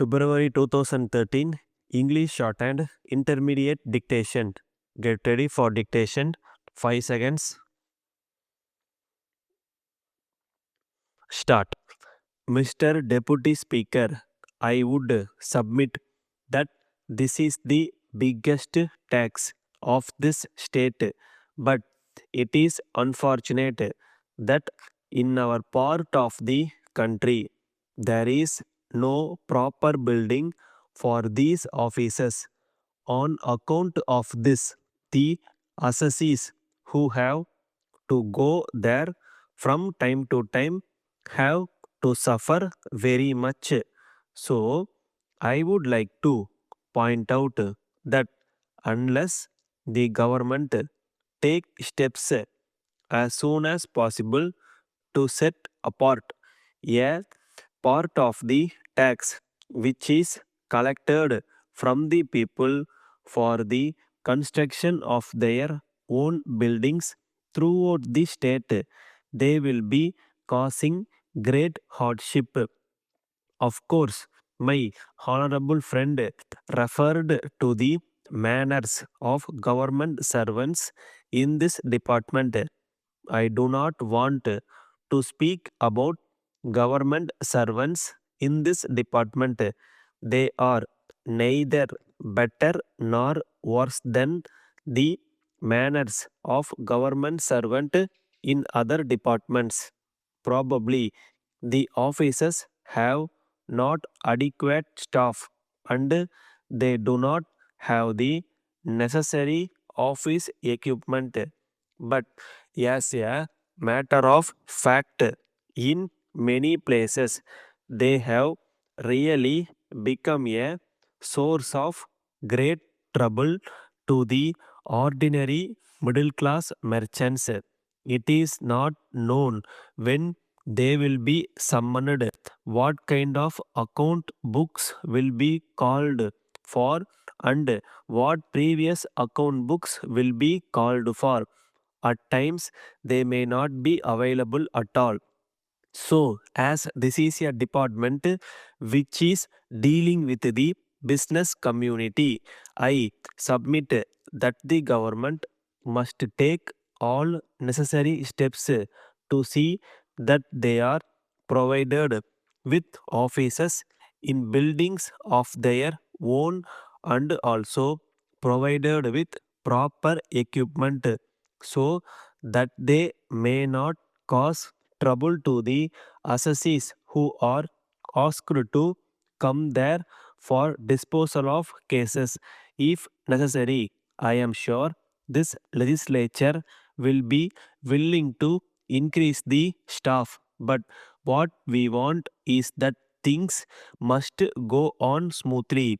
February 2013 English Shorthand Intermediate Dictation. Get ready for dictation. 5 seconds. Start. Mr. Deputy Speaker, I would submit that this is the biggest tax of this state, but it is unfortunate that in our part of the country there is no proper building for these offices. On account of this, the assessees who have to go there from time to time have to suffer very much. So, I would like to point out that unless the government take steps as soon as possible to set apart a part of the tax which is collected from the people for the construction of their own buildings throughout the state, they will be causing great hardship. Of course, my honorable friend referred to the manners of government servants in this department. I do not want to speak about government servants in this department. They are neither better nor worse than the manners of government servant in other departments. Probably the offices have not adequate staff and they do not have the necessary office equipment. But as a matter of fact, in many places they have really become a source of great trouble to the ordinary middle class merchants. It is not known when they will be summoned, what kind of account books will be called for, and what previous account books will be called for. At times, they may not be available at all. So, as this is a department which is dealing with the business community, I submit that the government must take all necessary steps to see that they are provided with offices in buildings of their own and also provided with proper equipment so that they may not cause trouble to the assessees who are asked to come there for disposal of cases if necessary. I am sure this legislature will be willing to increase the staff, but what we want is that things must go on smoothly.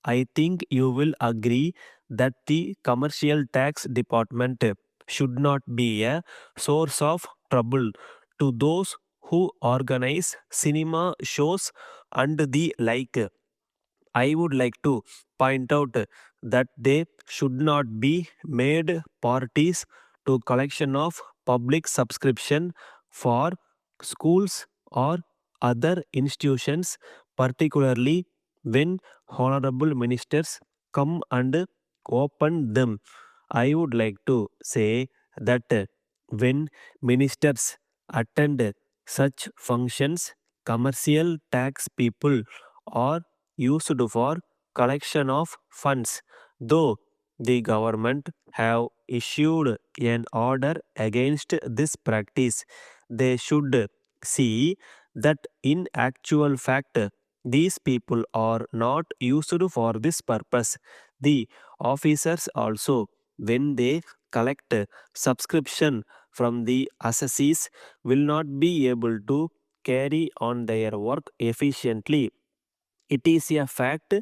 I think you will agree that the commercial tax department should not be a source of trouble to those who organize cinema shows and the like. I would like to point out that they should not be made parties to collection of public subscription for schools or other institutions, particularly when honorable ministers come and open them. I would like to say that when ministers attend such functions, commercial tax people are used for collection of funds, though the government have issued an order against this practice. They should see that in actual fact these people are not used for this purpose. The officers also, when they collect subscription from the assessees, will not be able to carry on their work efficiently. It is a fact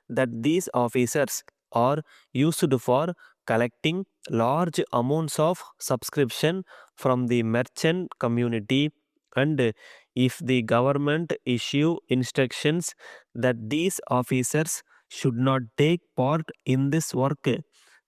that these officers are used for collecting large amounts of subscription from the merchant community, and if the government issue instructions that these officers should not take part in this work,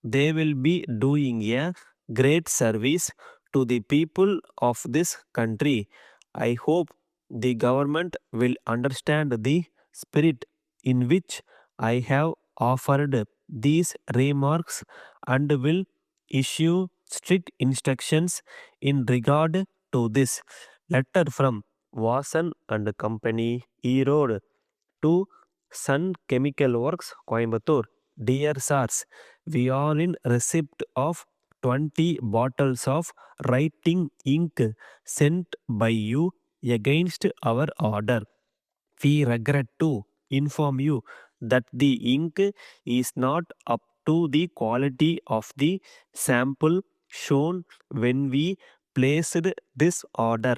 they will be doing a great service to the people of this country. I hope the government will understand the spirit in which I have offered these remarks and will issue strict instructions in regard to this. Letter from Vasan and Company, E-Road to Sun Chemical Works, Coimbatore. Dear sirs, we are in receipt of 20 bottles of writing ink sent by you against our order. We regret to inform you that the ink is not up to the quality of the sample shown when we placed this order.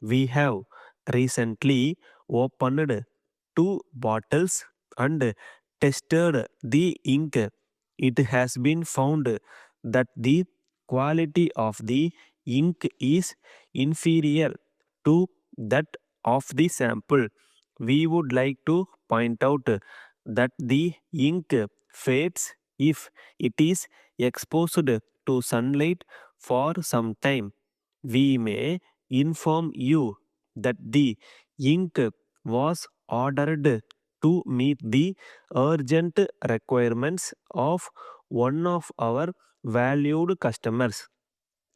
We have recently opened 2 bottles and tested the ink. It has been found that the quality of the ink is inferior to that of the sample. We would like to point out that the ink fades if it is exposed to sunlight for some time. We may inform you that the ink was ordered to meet the urgent requirements of one of our valued customers.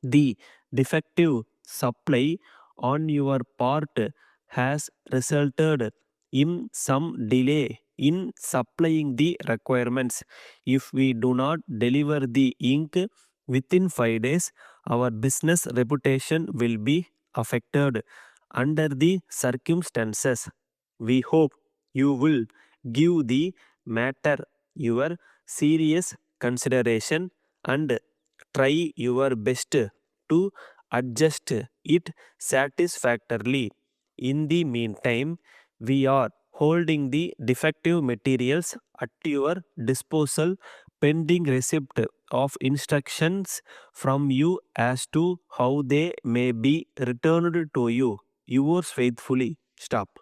The defective supply on your part has resulted in some delay in supplying the requirements. If we do not deliver the ink within 5 days, our business reputation will be affected. Under the circumstances, we hope you will give the matter your serious consideration and try your best to adjust it satisfactorily. In the meantime, we are holding the defective materials at your disposal pending receipt of instructions from you as to how they may be returned to you. Yours faithfully. Stop.